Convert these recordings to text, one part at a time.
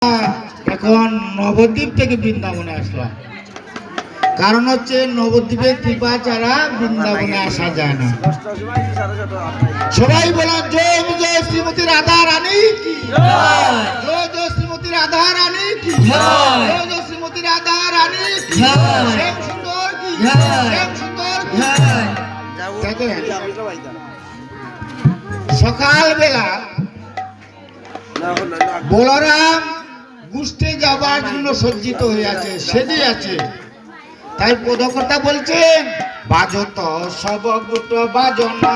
এখন নবদ্বীপ থেকে বৃন্দাবনে আসলাম। কারণ হচ্ছে নবদ্বীপের কৃপা ছাড়া বৃন্দাবনে আসা যায় না। সবাই বলেন জয় জয় শ্রীমতী রাধা রানী কি জয়, জয় জয় শ্রীমতী রাধা রানী কি জয়, জয় জয় শ্রীমতী রাধা রানী কি জয়, শ্যাম সুন্দর কি জয়, শ্যাম সুন্দর কি জয়। সকালবেলা বলরাম গুষ্ঠে যাবার জন্য সজ্জিত হয়ে আছে, সেজে আছে। তাই পদকর্তা বলছেন বাজত সব গোট বাজনা,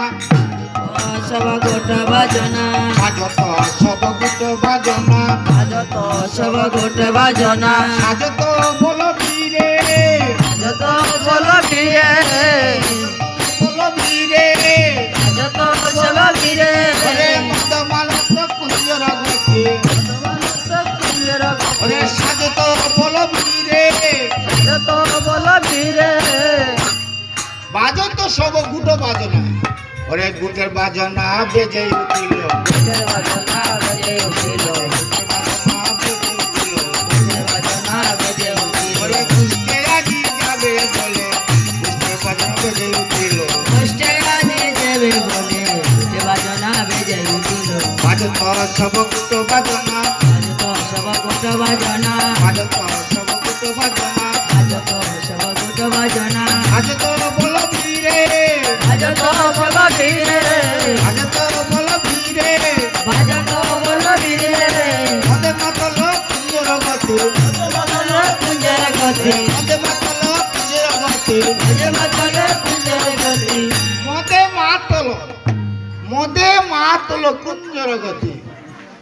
সব গোট বাজনা, বাজত সব গোট বাজনা, বাজত সব গোট বাজনা, সাজত বল বীরে, যত বল বীরে, বল বীরে, যত বল বীরে, ওরে মদমালত কুঞ্জর গতি, ওরে সাজত বল বীরে, যত বল বীরে, বাজত সব গুট বাজনা, ওরে গুটের বাজনা বেজে উঠিল, গুটের বাজনা বেজে উঠিল, গুটের বাজনা বেজে উঠিল, ওরে গুষ্ঠে আজি যাবে বলে গুষ্ঠের বাজনা বেজে উঠিল, গুষ্ঠে আজি যাবে বলে গুটের বাজনা বেজে উঠিল, বাজত সব গুট বাজনা, বাজত সব গোট বাজনা, বাজত সব গুট বাজনা, বাজত সব গোট বাজনা, বাজত বল বীরে, বাজত বল বীরে, বাজত বল বীরে, বাজত বল বীরে, মদে মাতল কুঞ্জর গতি, কুঞ্জর গতি, মদে মাতল কুঞ্জর গতি, কুঞ্জর গতি, মদে মাতল, মদে মাতল কুঞ্জর গতি,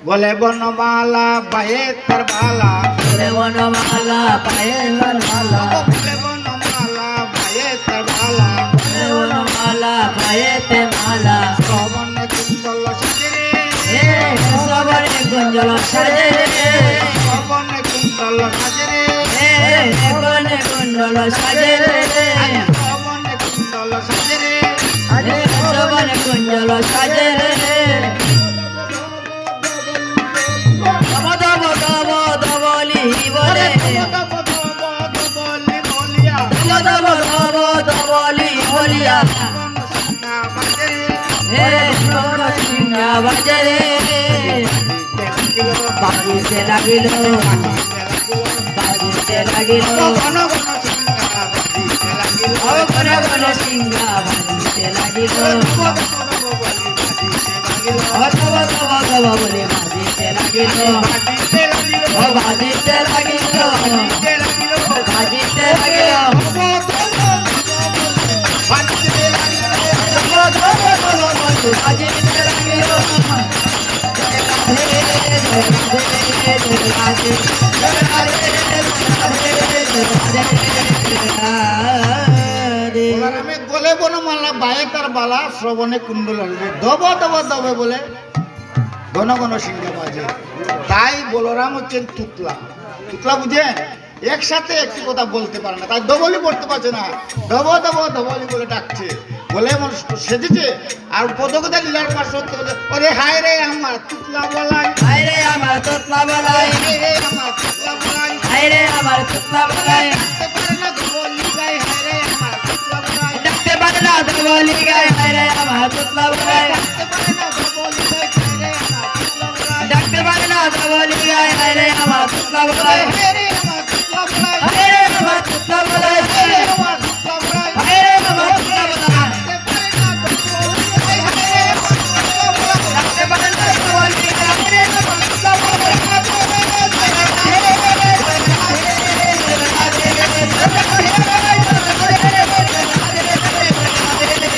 বলে বনমালা বায়ে তার বালা, বলে বনমালা পায়ে বনমালা, বলে বনমালা বায়ে তার বালা, বলে বনমালা পায়েতে মালা, শ্রবণ কুণ্ডল সাজে রে, হে সবরে কুঞ্জল সাজে রে, শ্রবণ কুণ্ডল সাজে রে, হে বনে কুণ্ডল সাজে রে, শ্রবণ কুণ্ডল সাজে রে, হে সবরে কুঞ্জল সাজে রে, দব দব দব দবলি বলে, দব দব দবলি বলিয়া, দব দব দব দবলি বলিয়া, না বাজে রে, হে সিংহা বাজে রে, বাজিতে লাগিল, বাজিতে লাগিল, ঘন ঘন সিংহা বাজিতে লাগিল, ও ঘন ঘন সিংহা বাজিতে লাগিল, ও তব তব তব বলে বাজিতে লাগিল, ও বাজিতে লাগিল, বাজিতে লাগিল, বাজিতে লাগিল, রাধে জয় রাধে জয় রাধে জয় রাধে রাধে। আমি গলে বনমালা বায়ে তার বালা, শ্রবণে কুণ্ডল হইবে, দব দব দবে বলে ঘন ঘন সিংহ বাজে। তাই বলরাম হচ্ছেন তুতলা, তুতলা বুঝেন, একসাথে একটি কথা বলতে পারে না, তাই ডবলি পড়তে পারছে না, দব দব দবলি বলে ডাকছে, বলে এমন সেজেছে। আর পদকতা লীলার পাশে ওরে হায় রে আমার তুতলা বলাই, হায় রে আমার তোতলা বলাই, হায় রে আমার তুতলা বলাই, হায় রে আমার তোতলা বলাই, ডাকতে পারে না দবলি গাই, হায় রে আমার তুতলা বলাই, ডাকতে পারে না দবলি গায়, হায় রে আমার তোতলা বলাই, ডাকতে পারে না দবলি গাই, হায় রে আমার তুতলা বলাই, ডাকতে পারে না দবলি গায়, হায় রে আমার তোতলা বলাই, হায় রে আমার তুতলা বলাই, হায় রে আমার তোতলা বলাই, হায় রে আমার তুতলা বলাই, হায় রে আমার তোতলা বলাই, ডাকতে পারে না দবলি গাই, হায় রে আমার তুতলা বলাই, ডাকতে পারে না দবলি গায়, হায় রে আমার তোতলা বলাই,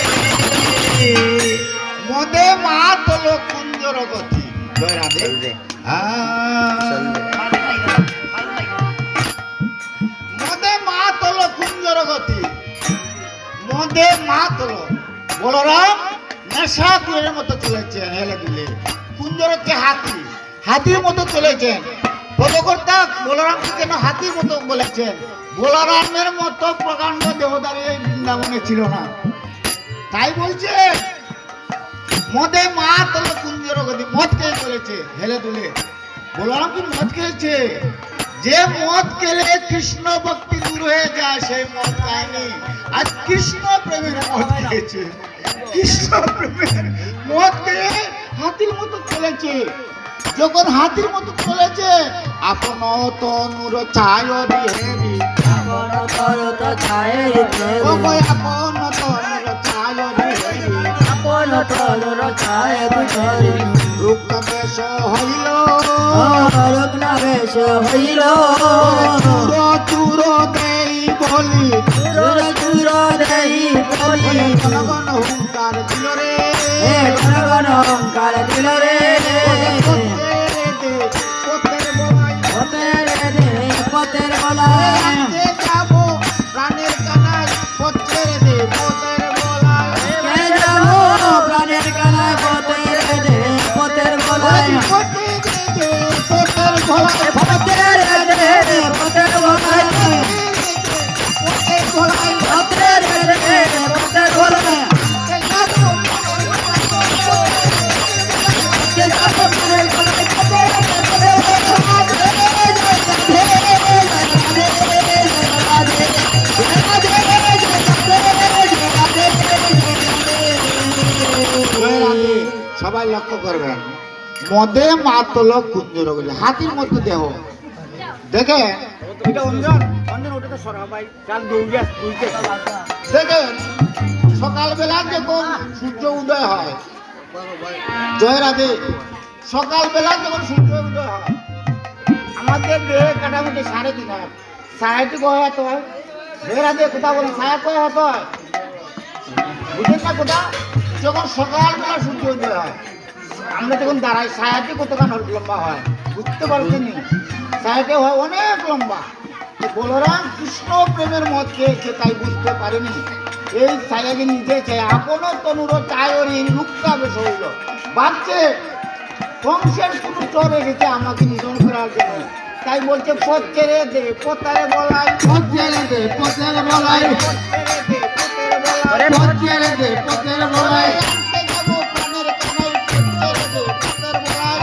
মদে মাতল কুঞ্জর গতি, জয় রাধে। মদে মাতল কুঞ্জর গতি, মদে মাতল বলরাম নেশা কুয়ের মতো চলেছেন, হেলে দুলে কুঞ্জর হচ্ছে হাতি, হাতির মতো চলেছেন। পদকর্তা বলরামকে কেন হাতির মতো বলেছেন? বলরামের মতো প্রকাণ্ড দেহধারী এই বৃন্দাবনে ছিল না, তাই বলছে মদে মাতল কুঞ্জর গতি, মদ খেয়ে চলেছে হেলে দুলে। বলরাম কি মদ খেয়েছে? যে মদ খেলে কৃষ্ণ ভক্তি দূর হয়ে যায় সেই মদ খায়নি, আজ কৃষ্ণ প্রেমের মদ খেয়েছে। কৃষ্ণ প্রেমের মদ খেয়ে হাতির মতো চলেছে। যখন হাতির মতো চলেছে, আপন তনুর ছায় বিহেরি, আপন তরুত ছায়ের ও কই আপন তনুর ছায় বিহেরি, আপন তরুর ছায়ের ধরি রূপ বেশ হইল, রুগ্ন বেশ হইল চুর চুর দেই বলি, চুর চুর দেই বলি ঘন ঘন হুঙ্কার দিল রে, ঘন ঘন অঙ্কার দিল রে পথের বলাই, পথের দে পথের বলায় রাতে যাবো প্রাণের কানায়, পথের দে পথের বলাই, কে যাবো প্রাণের কানায় পথের দে পথের বলায় পথের দে পথের বলাই, পথের দে পথের বলায় পথের বলাই, পথের দে পথের বলায় কে যাবো প্রাণের কানায় পথের সবাই লক্ষ্য করবেন, মদে মাতল কুঞ্জর বলে হাতির মতো দেহ। দেখেন এটা অঞ্জন অঞ্জন ওটাতে সরা ভাই চাল দৌড়ে তুলতে দেখেন সকালবেলা যখন সূর্য উদয় হয়, জয় রাধে, সকালবেলা যখন সূর্য উদয় হয় আমাদের দেহে কাটামুটি 3.5 হাত, সায়াটি কয় হাত হয়, জয় রাধে কোথা বলে ছায়া কয় হাত হয়, বুঝেন না কোথা? যখন সকালবেলা সূর্য উদয় হয় আমরা যখন দাঁড়াই ছায়াটি কতখান লম্বা হয় বুঝতে পারছেন? ছায়াটি হয় অনেক লম্বা। বলরাম কৃষ্ণ প্রেমের মত খেয়েছে তাই বুঝতে পারেনি, এই ছায়াকে নিজে চায় আপন তনুর চায়রি রুক্কা বেশ হইল, ভাবছে কংসের কোনো চর এসেছে আমাকে নিধন করার জন্য, তাই বলছে পথ ছেড়ে দে পথারে বলাই, পথ ছেড়ে দে পথের বলাই, পথ ছেড়ে দে পথের বলাই, পথ ছেড়ে দে পথের বলাই,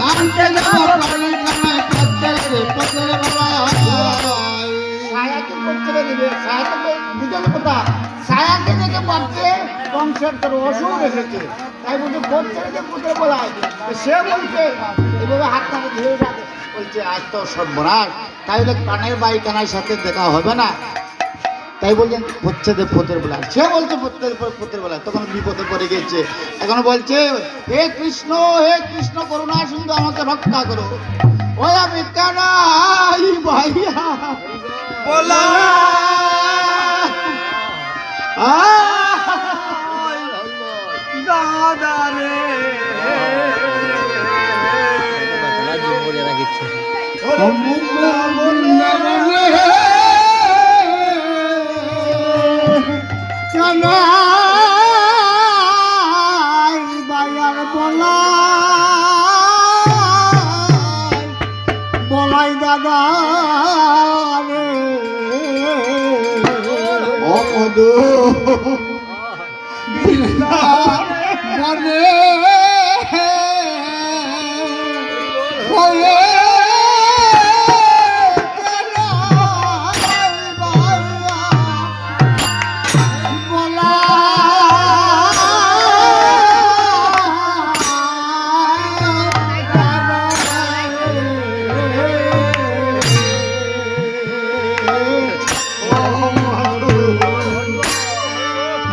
আনতে যাবো প্রাণের কানায় পথ ছেড়ে দে পথের বলাই, ছায়াকে পথ ছেড়ে দিবে, ছায়াকে বুঝাবে কোথা? ছায়াকে দেখে ভাবছে কংসের তোর অসুর এসেছে, তাই বলছে পথ ছেড়ে দে পথের বলাই। সে বলছে এভাবে হাত কানে ধরে রাখে, বলছে আজ তো সর্বনাশ, তাইলে কানের বাই কানার সাথে দেখা হবে না, তাই বলছেন হচ্ছে যে পথের বেলায়। সে বলছে পথের বেলায়, তখন বিপদে পড়ে গেছে। এখন বলছে হে কৃষ্ণ করুণা সিন্ধু আমাকে রক্ষা করো, ওই আমি কানাই ভাইয়া বলা দাদা রে কানাই বায়ার বলাই দাদা রে ও মধু মনে হয়ে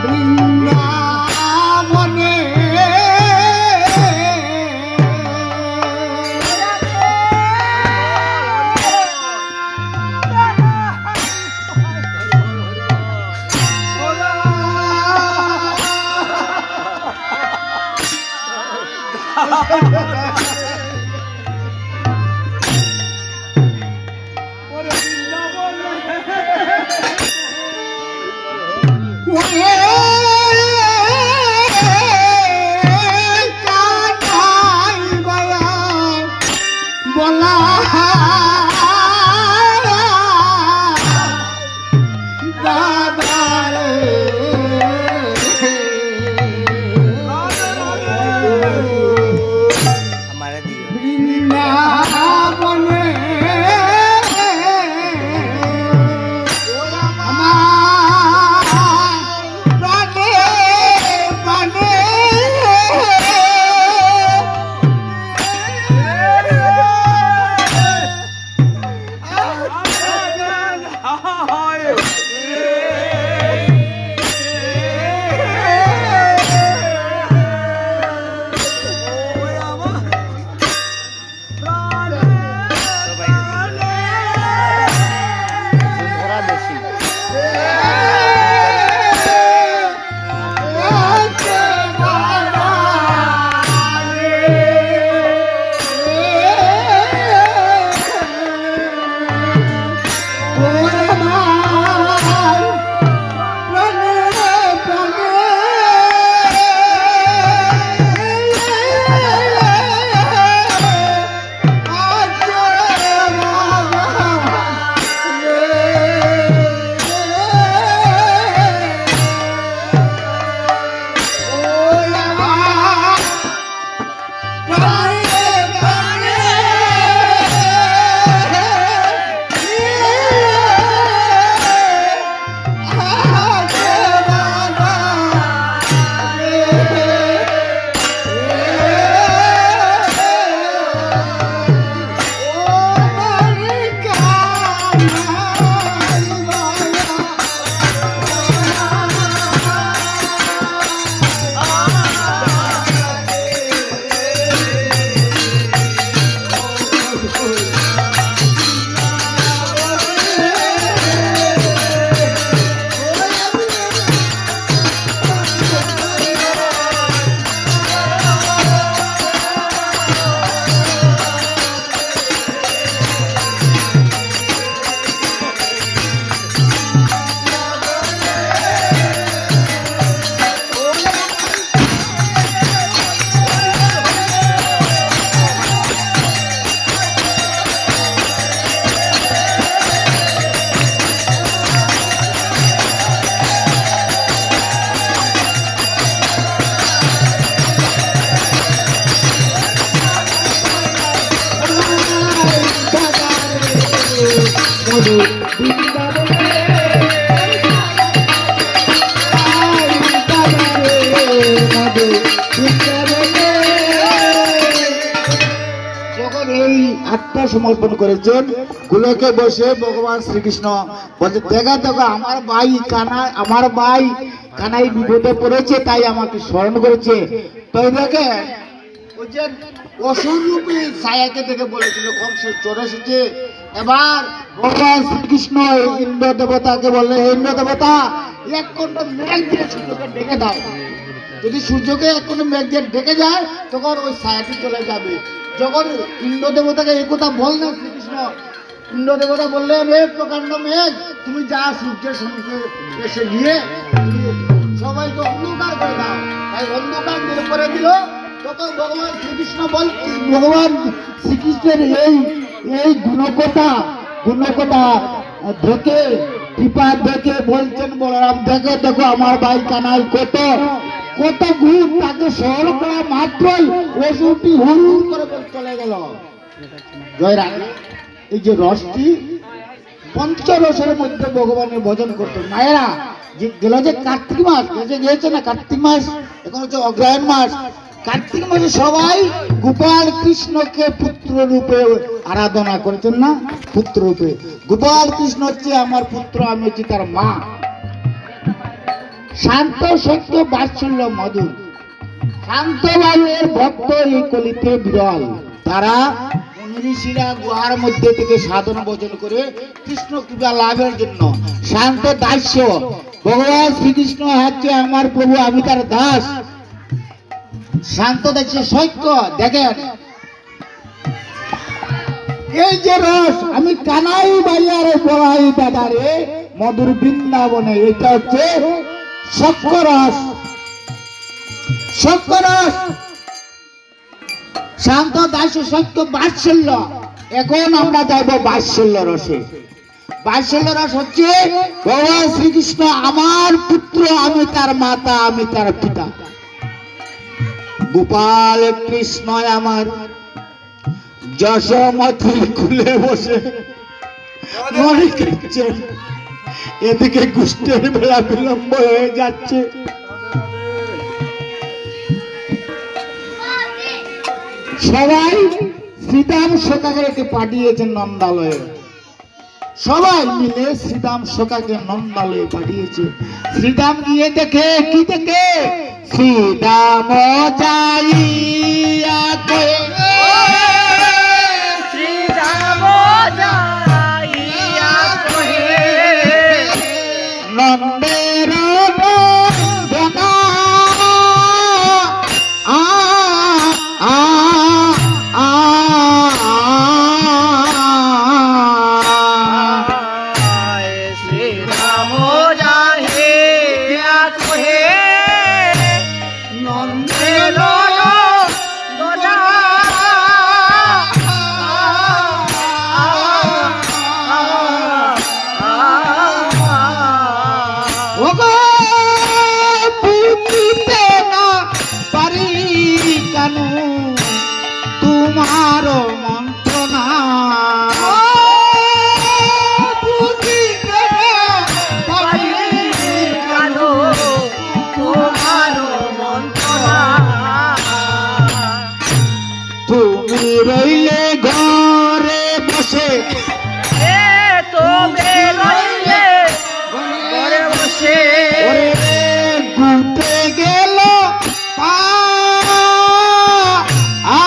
বৃন্দাবনে মধু বৃন্দাবনে মধু বৃন্দাবনে। যখন এই আত্মসমর্পণ করেছেন গোলকে বসে ভগবান শ্রীকৃষ্ণ বলছে দেখা দেখো আমার ভাই কানাই বিপদে পড়েছে, তাই আমাকে স্মরণ করেছে। তো দেখে ওই যে অসুরূপী ছায়াকে দেখে বলেছিল কংসের চোর এসেছে। এবার ভগবান শ্রীকৃষ্ণ ইন্দ্র দেবতাকে বললে, হে ইন্দ্র দেবতা, এক খণ্ড মেঘ দিয়ে সূর্যকে ডেকে দাও। যদি সূর্যকে এক খণ্ড মেঘ দিয়ে ডেকে যায় তখন ওই ছায়াটি চলে যাবে। যখন ইন্দ্র দেবতাকে এই কথা বললেন শ্রীকৃষ্ণ, ইন্দ্র দেবতা বললেন, হে প্রকাণ্ড মেঘ, তুমি যা সূর্যের সঙ্গে এসে গিয়ে সবাইকে অন্ধকার করে দাও। তাই অন্ধকার দূর করে দিল। তখন ভগবান শ্রীকৃষ্ণ বলছে, ভগবান শ্রীকৃষ্ণের এই গুণকথা দেখে কৃপা দেখে বলছেন বলরাম, দেখো দেখো আমার ভাই কানাই কত গুণ, তাকে স্মরণ করা মাত্রই অসুরটি হুড় করে চলে গেল। জয় রাধা। এই যে রসটি পঞ্চরসের মধ্যে ভগবানের ভজন করতো। মায়েরা যে গেল যে কার্তিক মাস গিয়েছে না, কার্তিক মাস এখন হচ্ছে অগ্রহায়ণ মাস। কার্তিক মাসে সবাই গোপাল কৃষ্ণকে পুত্র রূপে আরাধনা করেছেন না, পুত্র রূপে। গোপাল কৃষ্ণ হচ্ছে আমার পুত্র, আমি হচ্ছি তার মা। শান্ত সত্য বাৎসল্য মধুর, শান্ত বায়ুর ভক্ত এই কলিতে বিরল। তারা ঋষিরা গুহার মধ্যে থেকে সাধনা ভজন করে কৃষ্ণ কৃপা লাভের জন্য শান্ত দাস্য। ভগবান শ্রীকৃষ্ণ হচ্ছে আমার প্রভু, আমি তার দাস। শান্ত দাস্য সৈক্য। দেখেন এই যে রস, আমি কানাই বাজারে বড়াই দাদারে মধুর বৃন্দাবনে, এটা হচ্ছে শক্করস। শক্করস শান্ত দাস সত্য বাৎসল্য। এখন আমরা যাইব বাৎসল্য রসে। বাৎসল্য রস হচ্ছে ভগবান শ্রীকৃষ্ণ আমার পুত্র, আমি তার মাতা, আমি তার পিতা। গোপাল কৃষ্ণ আমার যশোমতি খুলে বসে মনে করছেন, এদিকে গুষ্টের বেলা বিলম্ব হয়ে যাচ্ছে। সবাই শ্রীদাম সখাকে পাঠিয়েছেন নন্দালয়ে। সবাই মিলে শ্রীদাম সখাকে নন্দালয়ে পাঠিয়েছে। শ্রীদাম গিয়ে দেখে, কি দেখে? শ্রীদাম যাইয়া কহে, শ্রীরাম যাইয়া কহে, নন্দের বনা শ্রীরাম যাইয়া কহে, নন্দের বনা ওগো বুঝিতে না পারি কানু তোমার মন্ত্রণা, বুঝিতে না পারি কানো তোমার মন্ত্রণা। তুমি রইলে ঘরে বসে, এ তুমি রইলে ঘরে বসে, ওরে ঘুরতে গেল পা আ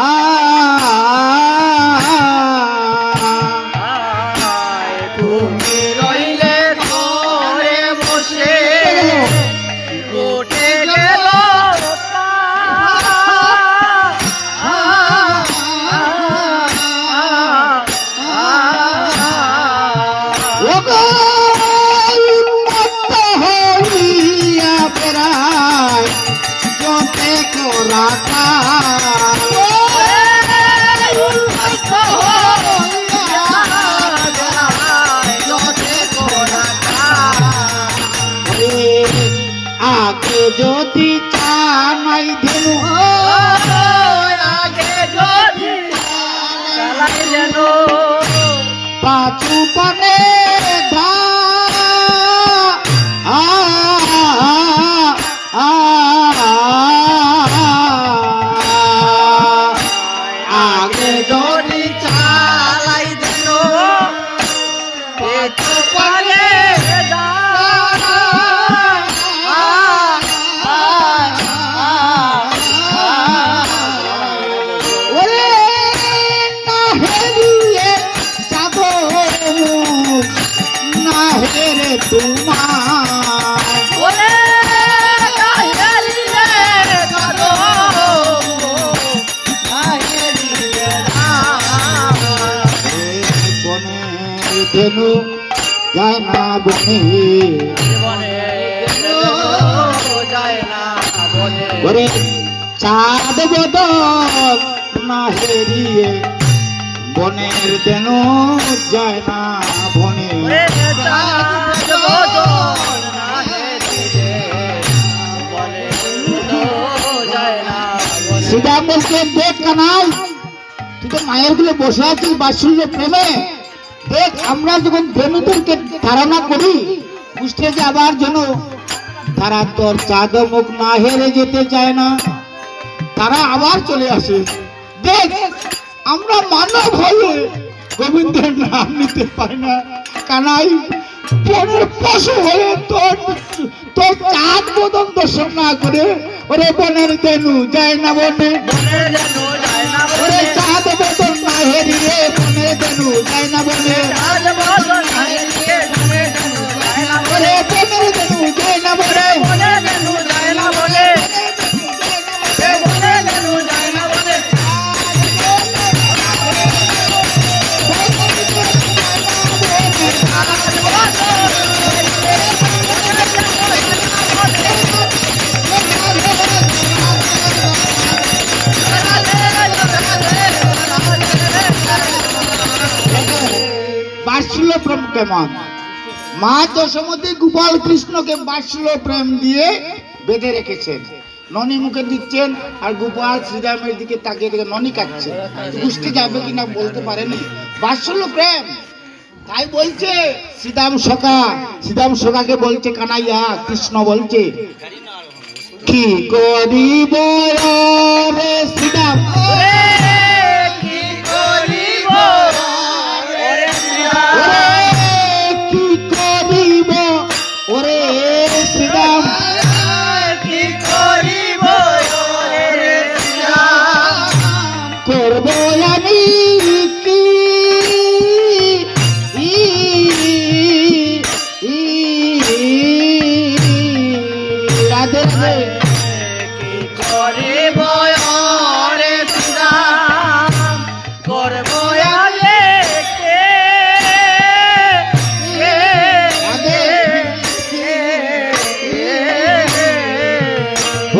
আ তুমি রইলে ঘরে বসে, উঠে গেল ওগো উন্মত্ত হইয়া প্রায় যতে করা আগে যদি চানাই দেনু আগে যদি চালাই যেন পাঁচু পানে ধা আগে যদি চালাই দিল পেটু পারে ওরে না হেরিয়ে যাব না হেরে তোমার ওরে কাহেরিয়ে কাদো কাহেরিয়ে বনের ধেনু যায় না বনে জীবনে যায় না বলে ওরে চাঁদ বদল না হেরিয়ে বনের ধেনু যায় না বনে ওরে চাঁদ বদন না হেরিয়ে বলে যায় না বলে সীতা বলছে দেখ কানাই তুই তো মায়ের গুলো বসে আছিস বাৎসল্য প্রেমে দেখ আমরা যখন ধেনুদেরকে ধারণা করি বুঝতে যাবার জন্য তারা তোর চাঁদ মুখ না হেরে যেতে চায় না তারা আবার চলে আসে দেখ আমরা মানব হয়ে গোবিন্দের নাম নিতে পারি না কানাই বনের পশু হয়ে তোর তোর চাঁদ বদন দর্শন না করে ওরে বনের ধেনু যায় না বনে বনে যেন যায় না ওরে বলে চাঁদ বদন না হেরিয়ে বনের ধেনু যায় না বনে চাঁদ বদন না হেরিয়ে বনে যেন যায় না বলে ওরে বনের ধেনু যায় না বনে বনে যেন যায় না বলে বনে যেন যায় না বলে বাৎসল্য প্রেম কেমন মা যশোমতী গোপাল কৃষ্ণকে বাৎসল্য প্রেম দিয়ে বেঁধে রেখেছেন ননি মুখে দিচ্ছেন আর গোপাল শ্রীরামের দিকে তাকিয়ে দেখে ননি কাটছে বুঝতে যাবে কিনা বলতে পারেনি বাৎসল্য প্রেম তাই বলছে শ্রীরাম সখাকে বলছে কানাইয়া কৃষ্ণ বলছে কি করিব রে শ্রীরাম কি করিব ওরে শ্রীরাম ওরে কি করিব ওরে শ্রীরাম কি করিব ওরে শ্রীরাম করব আমি কি রাধে রাধে কি করিব ওরে শ্রীরাম করব আলে কে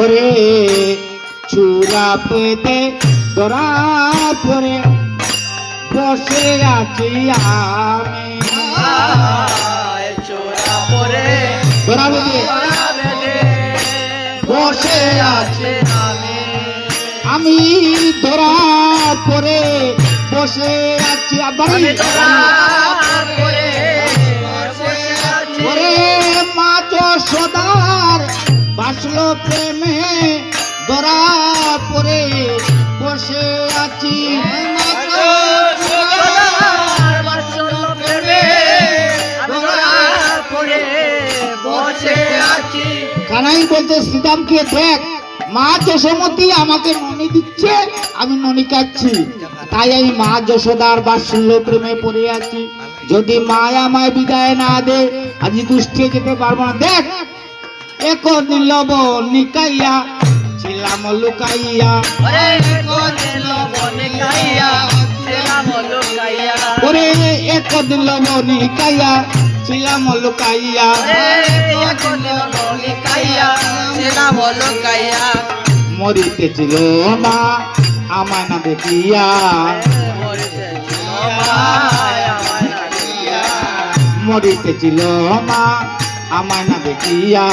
ওরে চূড়া পেতে ধরা পরে বসে আছি আমি চোরা পরে ধরা পেতে বসে আছে আমি আমি ধরা পরে বসে আছি আবার আমি ধরা পরে বসে আছি ওরে মা যশোদার বাসলো প্রেমে ধরা পরে বসে আছি কানাই বলতে শ্রীরামকে দেখ মা যশোমতী আমাকে ননি দিচ্ছে আমি ননি কাচ্ছি তাই আমি মা যশোদার বাৎসল্য প্রেমে পড়ে আছি যদি মা আমায় বিদায় না দে আজ দুষ্টিয়ে যেতে পারবো না দেখ এক নিলব নিকাইয়া ছিলাম লুকাইয়া ওরে এক নিলব নিকাইয়া ছিলাম লুকাইয়া মরিতেছিল মা আমায় না দেখিয়া মরিতেছিল মা আমায় না দেখিয়া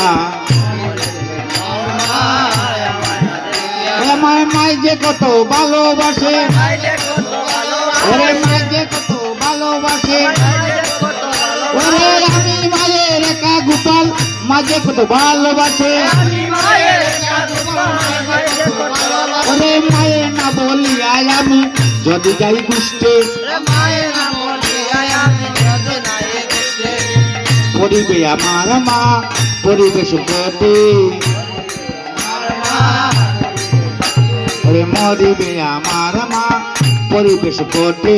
আমার মাই যে কত ভালোবাসে ওরে মাই যে কত ভালোবাসে মাঝে কত ভালোবাসে আমি মায়ের সাধু তোমার মাঝে কত ভালোবাসে। ওরে মায়ে না বলি আয় আমি যদি যাই কুষ্টে মায়ের নাম বলিয়ায় আমি যত নাই কষ্টে। পরিবে আমার মা পরিবেশ করতে আমার মা ওরে মরিবে আমার মা পরিবেশ করতে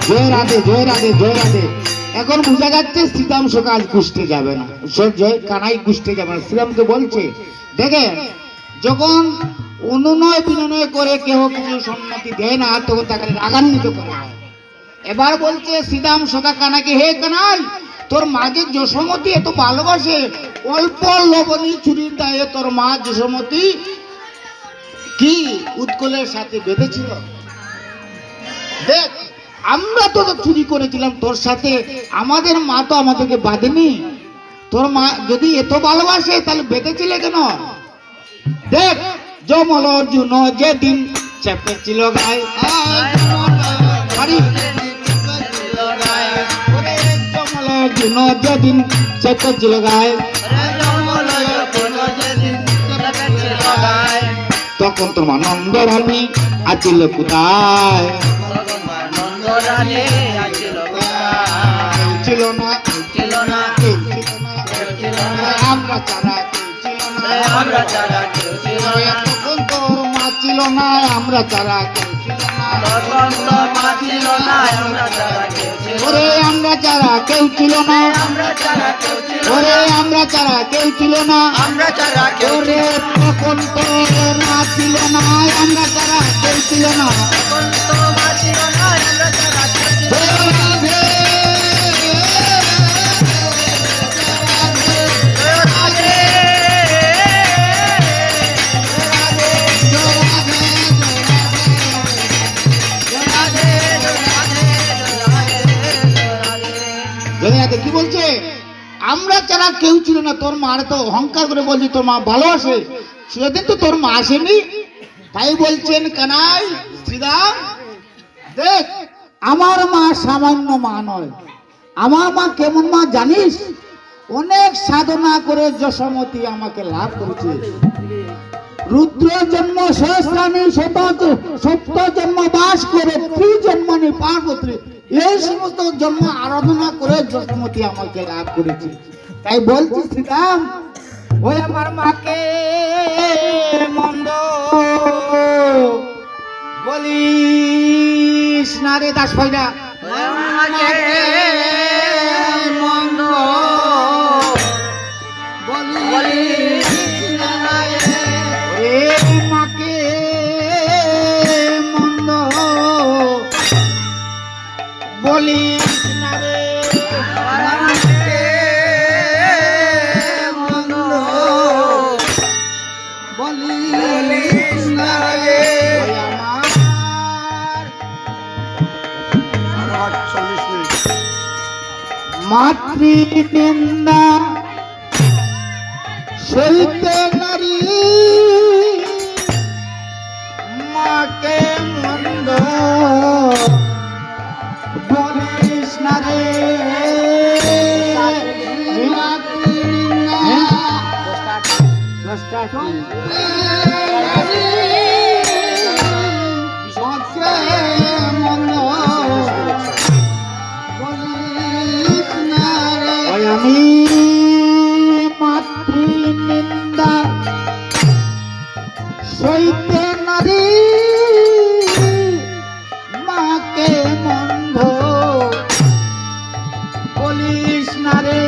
জয় রাধে জয় রাধে জয় রাধে। এখন বোঝা যাচ্ছে শ্রীরাম সকাল কুষ্টে যাবে না, জয় কানাই কুষ্টে যাবে না। শ্রীরামকে বলছে দেখেন যখন অনুনয় বিনয় করে কেউ কিছু সম্মতি দেয় না তখন তাকে রাগান্বিত করা হয়। এবার বলছে শ্রীরাম সখা কানাকে হে কানাই তোর মাঝে যশোমতি এত ভালোবাসে অল্প লবণী চুরির দায়ে তোর মা যশোমতি কি উৎকলের সাথে বেঁধেছিল। দেখ আমরা তো চুরি করেছিলাম তোর সাথে, আমাদের মা তো আমাদেরকে বাঁধেনি। তোর মা যদি এত ভালোবাসে তাহলে বেঁধেছিলে কেন? দেখ যমল অর্জুন যেদিন চেপেছিল গায়ে আরে ওরে যমল অর্জুন যেদিন চেপেছিল গায়ে তখন তোমার নন্দরানী আছিল কোথায়? ছিল না কেউ ছিল না আমরা ছাড়া কেউ ছিল না তখন তোর মা ছিল না আমরা ছাড়া কেউ ছিল না ওরে আমরা ছাড়া কেউ ছিল না ওরে আমরা ছাড়া কেউ ছিল না ওরে তখন তোর মা ছিল না আমরা ছাড়া কেউ ছিল না। কি বলছে আমরা ছাড়া কেউ ছিল না। তোর মা তো অহংকার করে বলছি তোর মা ভালোবাসে, সেদিন তো তোর মা আসেনি। তাই বলছেন কানাই শ্রীরাম দেখ আমার মা সামান্য মা নয়, আমার মা কেমন মা জানিস? অনেক সাধনা করে যশোমতি আমাকে লাভ করেছে। রুদ্র জন্ম সহস্রাণী সপ্ত জন্ম বাস করে ত্রিজন্মানি পার্বতী এই সমস্ত জন্ম আরাধনা করে যশোমতি আমাকে লাভ করেছে। তাই বলছি শ্রীরাম ওই আমার মাকে মন্দ বলিস না রে দাস ভাইরা মন্দ বলিস মাকে মন্দ বলিস না রে মন্দ বলিস না রে আমার মাতৃ নিন্দা সইতে নারী মাকে মন্দ বলিস না রে মাতৃ মন্দ বলিস না রে আমি মাতৃ নিন্দা সইতে নারী মাকে মন্দ বলিস না রে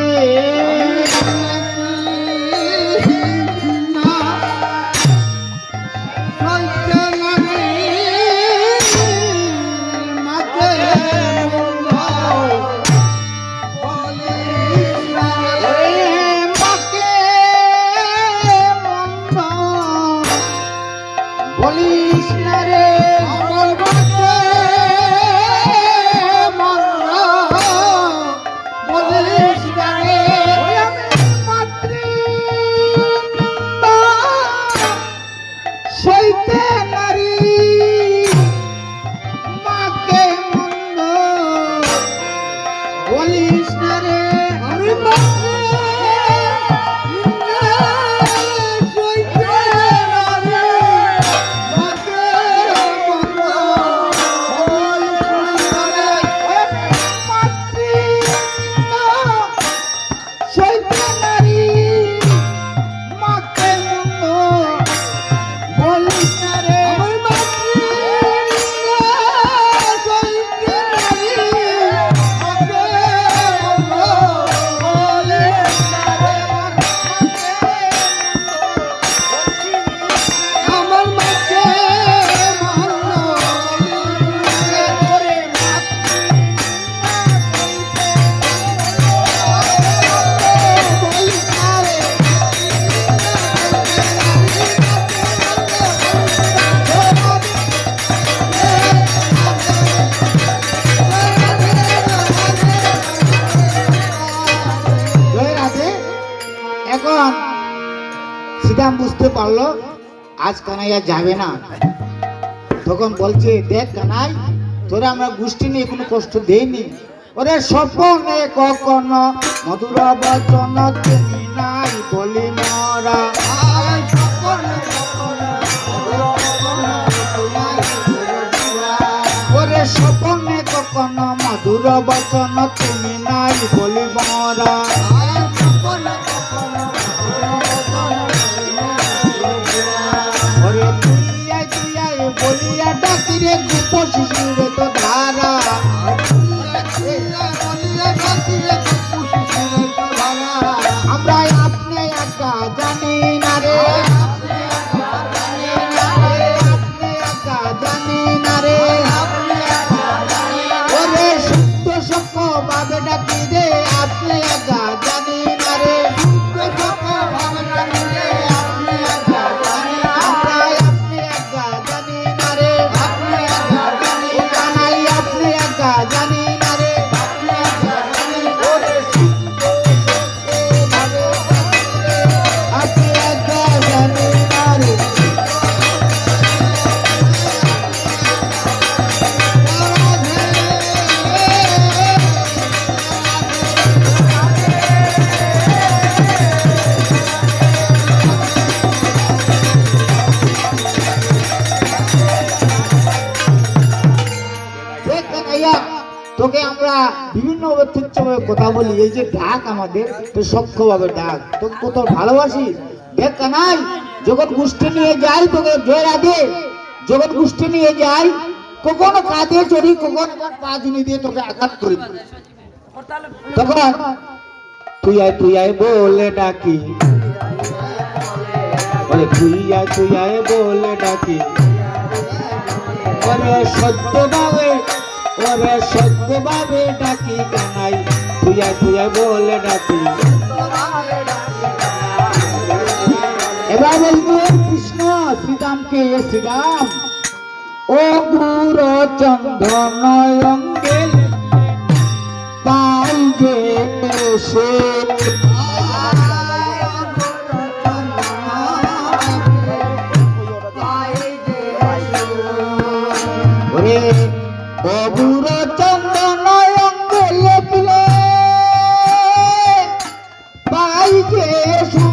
বললো আজ কানাইয়া যাবে না। তখন বলছে দেখ কানাই, তোরা আমরা গোষ্ঠী নিয়ে কোনো কষ্ট দেইনি। ওরে স্বপনে কখনো মধুর বচন তুমি নাই বলি মরা। ওরে স্বপনে কখনো মধুর বচন তুমি নাই বলি মরা। ওরে তুই বলিয়া ডাকিরে দুপ শিশুরে তো ধারা। আমরা আপনি একা জানি না রে, আপনি একা জানি না রে। ওরে সত্য সত্য ভাবে ডাকি রে, আপনি একা জানি না রে। আমরা আপনি একা জানি না রে, ও কানাই আপনি একা জানি না রে। ওরে সত্য সত্য ভাবে ডাকি রে, আপনি একা জানি না রে। দেখ কানাইয়া, তোকে আমরা বিভিন্ন তুচ্ছভাবে কথা বলি, এই যে ডাক আমাদের তো সক্ষভাবে ডাক, তোকে কত ভালোবাসি। দেখ কানাই, যখন গোষ্ঠী নিয়ে যাই তোকে জয় রাধে, যখন গোষ্ঠী নিয়ে যাই কখনো কাঁধে চড়ি, কখনো পা জুনি দিয়ে তোকে আঘাত করি। তখন তুই আয় বলে ডাকি, বলে তুই আয় বলে ডাকি। ওরে সত্য ভাবে ডাকি কানাই, তুই আয় বলে ডাকি। এবার বলবো কৃষ্ণ শ্রীরামকে, শ্রীরাম ও গুর চন্দন অঙ্গে পাই যে সে। ওরে অগুর চন্দন অঙ্গে লেপলে পাই যে সু।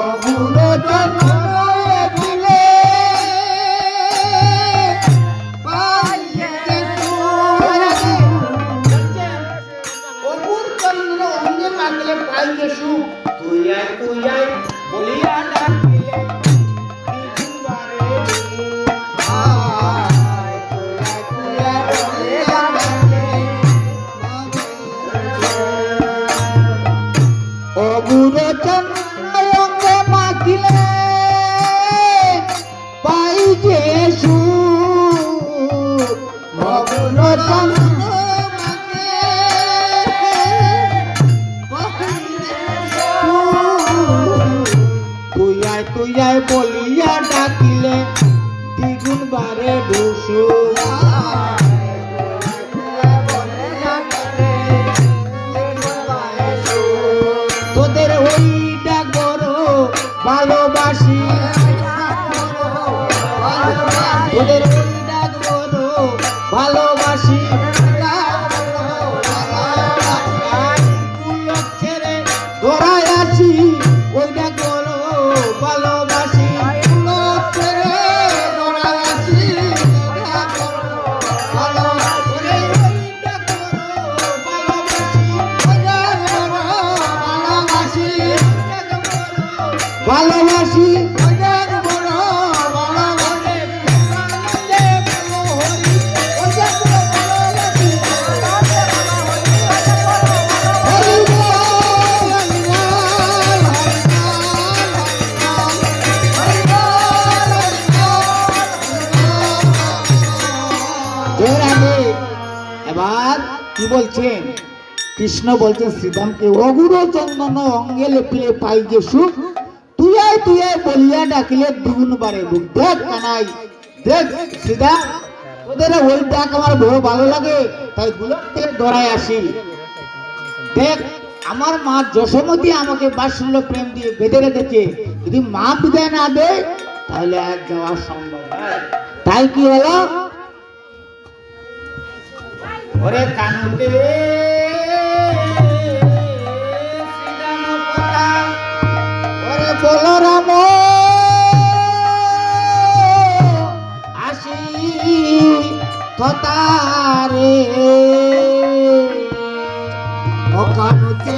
অগুর চন্দন লেপলে পাই যে সু। অগুর চন্দন অঙ্গে মাগলে পাই যে সু। তুই আয় বলিয়া ডাকিলে অঙ্গে মাগিলে পাই যে সু। তুই আয় বলিয়া ডাকিলে দ্বিগুণ বারে দুশো। তোদের ওই ডাকর ভালোবাসি, তোদের ওই ডাকর ভালোবাসি। ছেড়ে ধরায় আছি ওই ডাকর ভালোবাসি। ভালোবাসি এবার কি বলছেন কৃষ্ণ বলছেন শ্রীরামকে, অগুর চন্দন অঙ্গে লেপিলে পাই যে সুখ। তুই আয় বলিয়া ডাকিলে দ্বিগুণ বারে দুঃখ। দেখ কানাই, দেখ শ্রীরাম, তোদের ওই ডাক আমার বড় ভালো লাগে, তাই গুলোর থেকে ধরায় আসি। দেখ আমার মা যশোমতী আমাকে বাৎসল্য প্রেম দিয়ে বেঁধে রেখেছে, যদি মা বিদায় না দেয় তাহলে আর যাওয়া সম্ভব নয়। তাই কি হলো, ওরে কানুতে ওরে বলরাম আসি থতারে ও কানুতে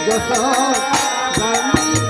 Yes, sir.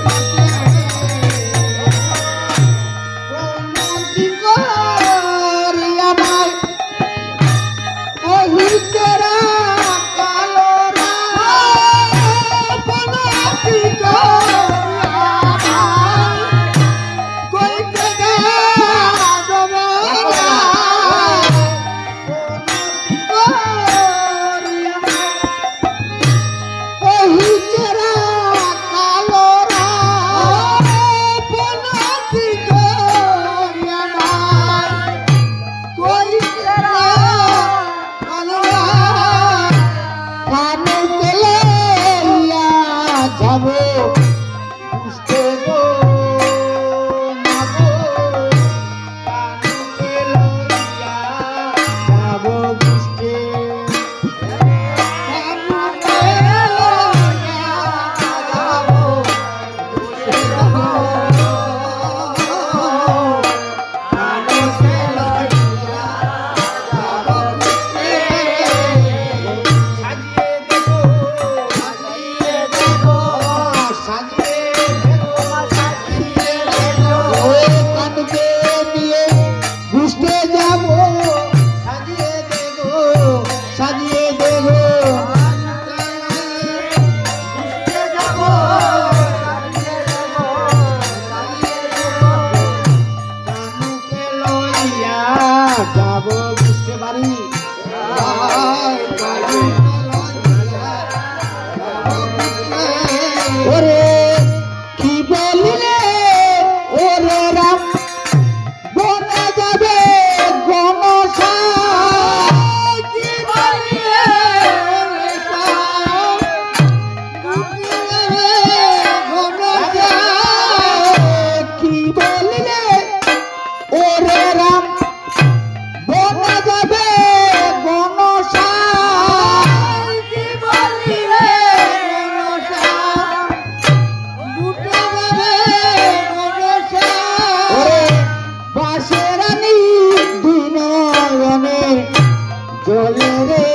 ওরে কি বলিলে ওরে রাম বনে যাবে গণসা কি বলিলে ওরে রাম বনে যাবে গণসা কি বলিলে ওরে রাম বনে যাবে গণসা কি বলিলে গণসা দুটো যাবে গণসা ওরে বাসেরানি দুনয়নে জলে রে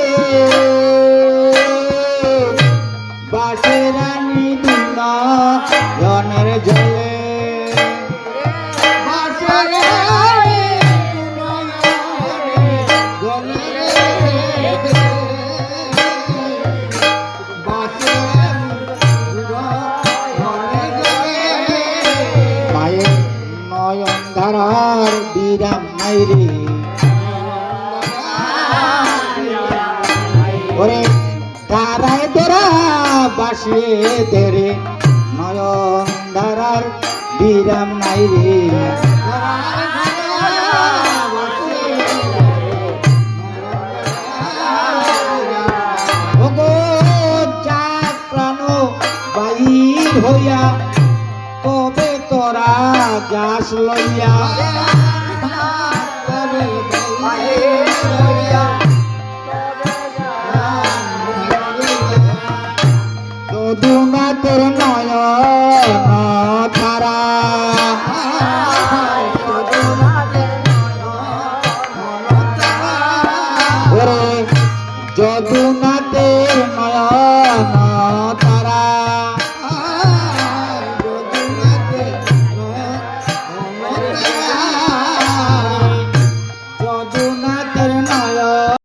বাসেরানি দুনয়নের জলে বাসেরানি দুনয়নে জলে রে বাসেরানি দুনয়নের জলে মায়ের নয়ন ধারার বিরাম নাই রে ওরে তারায় তোরা বাসিয়ে তেরে নয়ন ধারার বিরাম নাই রে ওগো চাক প্রাণ বাহির হইয়া কবে তোরা যাস লইয়া কবে বাহির হইয়া যদু না তোর নয়